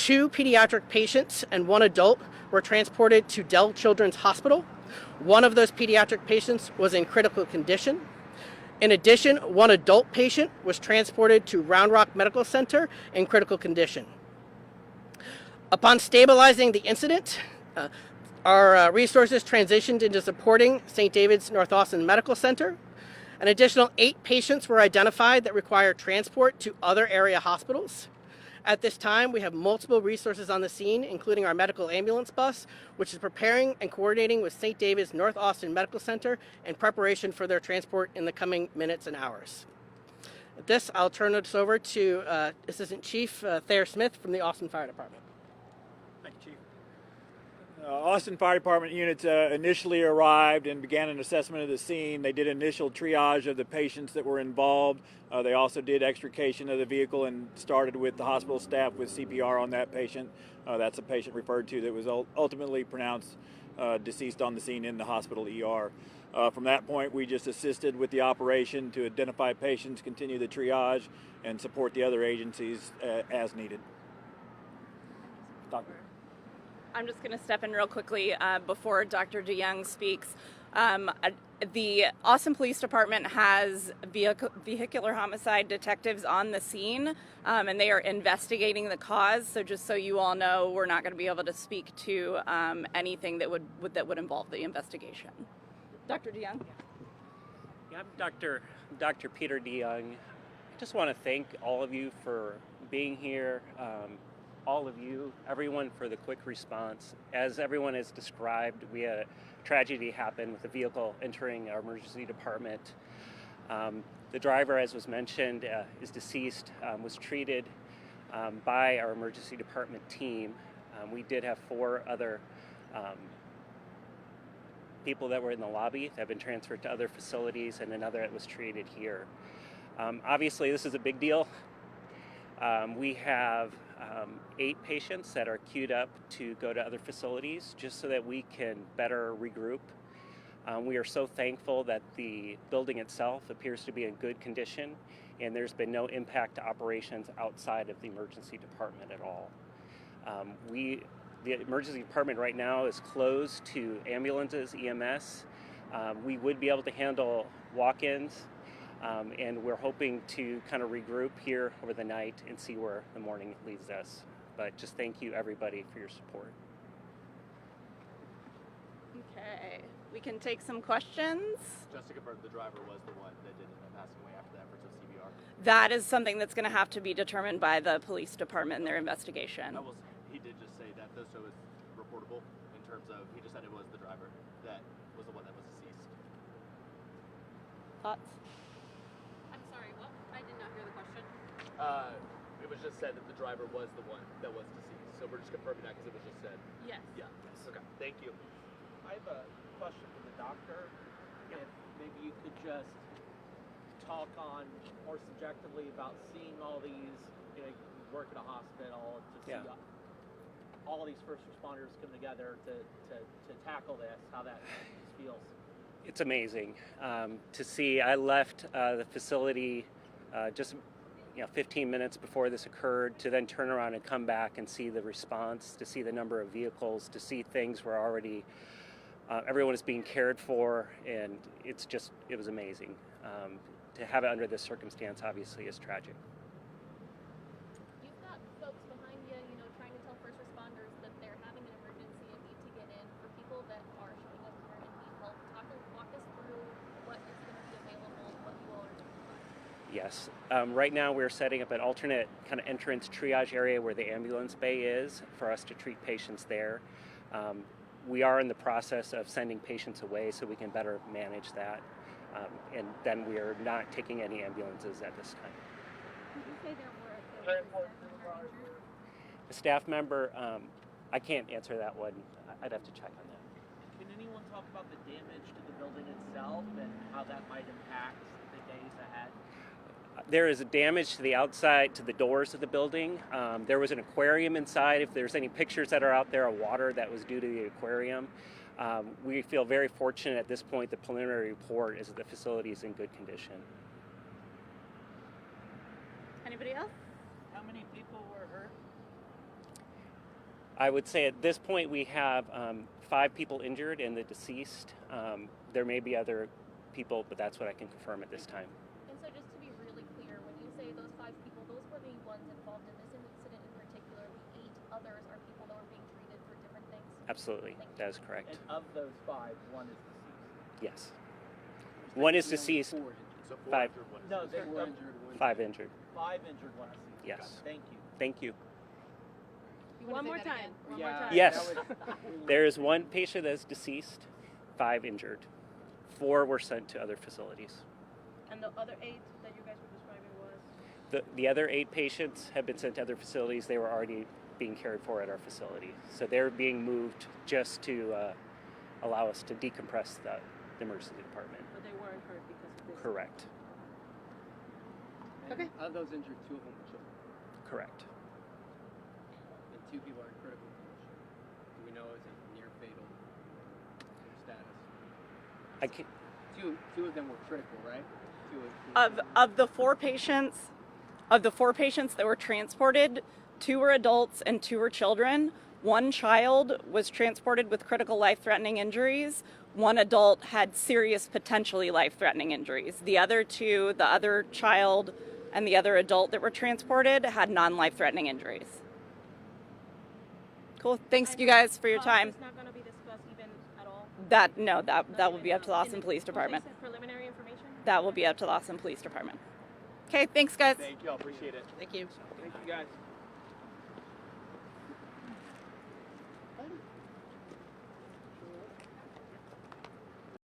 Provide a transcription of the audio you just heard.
2 pediatric patients and 1 adult were transported to Dell Children's Hospital. One of those pediatric patients was in critical condition. In addition, 1 adult patient was transported to Round Rock Medical Center in critical condition. Upon stabilizing the incident, our resources transitioned into supporting St. David's North Austin Medical Center. An additional 8 patients were identified that require transport to other area hospitals. At this time, we have multiple resources on the scene, including our medical ambulance bus, which is preparing and coordinating with St. David's North Austin Medical Center in preparation for their transport in the coming minutes and hours. At this, I'll turn this over to Assistant Chief Thayer Smith from the Austin Fire Department. Thank you, Chief. Austin Fire Department units initially arrived and began an assessment of the scene. They did initial triage of the patients that were involved. They also did extrication of the vehicle and started with the hospital staff with CPR on that patient. That's a patient referred to that was ultimately pronounced deceased on the scene in the hospital ER. From that point, we just assisted with the operation to identify patients, continue the triage, and support the other agencies as needed. Doctor. I'm just going to step in real quickly before Dr. DeYoung speaks. The Austin Police Department has vehicular homicide detectives on the scene, and they are investigating the cause. So just so you all know, we're not going to be able to speak to anything that would involve the investigation. Dr. DeYoung? Yeah, I'm Dr. Peter DeYoung. I just want to thank all of you for being here. All of you, everyone, for the quick response. As everyone has described, we had a tragedy happen with a vehicle entering our emergency department. The driver, as was mentioned, is deceased, was treated by our emergency department team. We did have 4 other people that were in the lobby that have been transferred to other facilities, and another that was treated here. Obviously, this is a big deal. We have 8 patients that are queued up to go to other facilities just so that we can better regroup. We are so thankful that the building itself appears to be in good condition, and there's been no impact to operations outside of the emergency department at all. The emergency department right now is closed to ambulances, EMS. We would be able to handle walk-ins. And we're hoping to kind of regroup here over the night and see where the morning leads us. But just thank you, everybody, for your support. Okay, we can take some questions. Just to confirm, the driver was the one that did end up passing away after the efforts of CPR? That is something that's going to have to be determined by the police department in their investigation. He did just say that, though, so it's reportable in terms of, he just said it was the driver that was the one that was deceased. Thoughts? It was just said that the driver was the one that was deceased. So we're just confirming that because it was just said. Yes. Yeah. Yes. Okay. Thank you. I have a question for the doctor. If maybe you could just talk on more subjectively about seeing all these, you work at a hospital to see all these first responders come together to tackle this, how that feels. It's amazing to see. I left the facility just 15 minutes before this occurred, to then turn around and come back and see the response, to see the number of vehicles, to see things were already, everyone is being cared for, and it was amazing. To have it under this circumstance obviously is tragic. You've got folks behind you, trying to tell first responders that they're having an emergency and need to get in. For people that are showing up here and need help, walk us through what is going to be available, what you all are going to provide. Yes. Right now we're setting up an alternate kind of entrance triage area where the ambulance bay is for us to treat patients there. We are in the process of sending patients away so we can better manage that. And then we are not taking any ambulances at this time. Did you say there were A staff member, I can't answer that one. I'd have to check on that. Can anyone talk about the damage to the building itself and how that might impact the days ahead? There is damage to the outside, to the doors of the building. There was an aquarium inside. If there's any pictures that are out there of water, that was due to the aquarium. We feel very fortunate at this point. The preliminary report is that the facility is in good condition. Anybody else? How many people were hurt? I would say at this point we have 5 people injured and the deceased. There may be other people, but that's what I can confirm at this time. And so just to be really clear, when you say those 5 people, those were the ones involved in this incident in particular. The 8 others are people that were being treated for different things? Absolutely, that is correct. And of those 5, one is deceased. Yes. One is deceased, So 4 5. injured, 1 No, deceased. they're injured. 5 injured. 5 injured, 1 deceased. Yes. Got it. Thank you. Thank you. One more time. One more time. Yes. There is 1 patient that is deceased, 5 injured. 4 were sent to other facilities. And the other 8 that you guys were describing was? The other 8 patients have been sent to other facilities. They were already being cared for at our facility. So they're being moved just to allow us to decompress the emergency department. But they weren't hurt because of this? Correct. And of those injured, 2 of them were children, Correct. and 2 people are in critical condition. Do we know is it near fatal status? I can, 2 of them were critical, right? 2 Of the 4 patients, that were transported, 2 were adults and 2 were children. 1 child was transported with critical life-threatening injuries. 1 adult had serious, potentially life-threatening injuries. The other 2, the other child and the other adult that were transported, had non-life-threatening injuries. Cool. Thanks, you guys, for your time. It's not going to be discussed even at all? That will be up to the Austin Police Department. Preliminary information? That will be up to the Austin Police Department. Okay, thanks, guys. Thank you. I appreciate it. Thank you. Thank you, guys.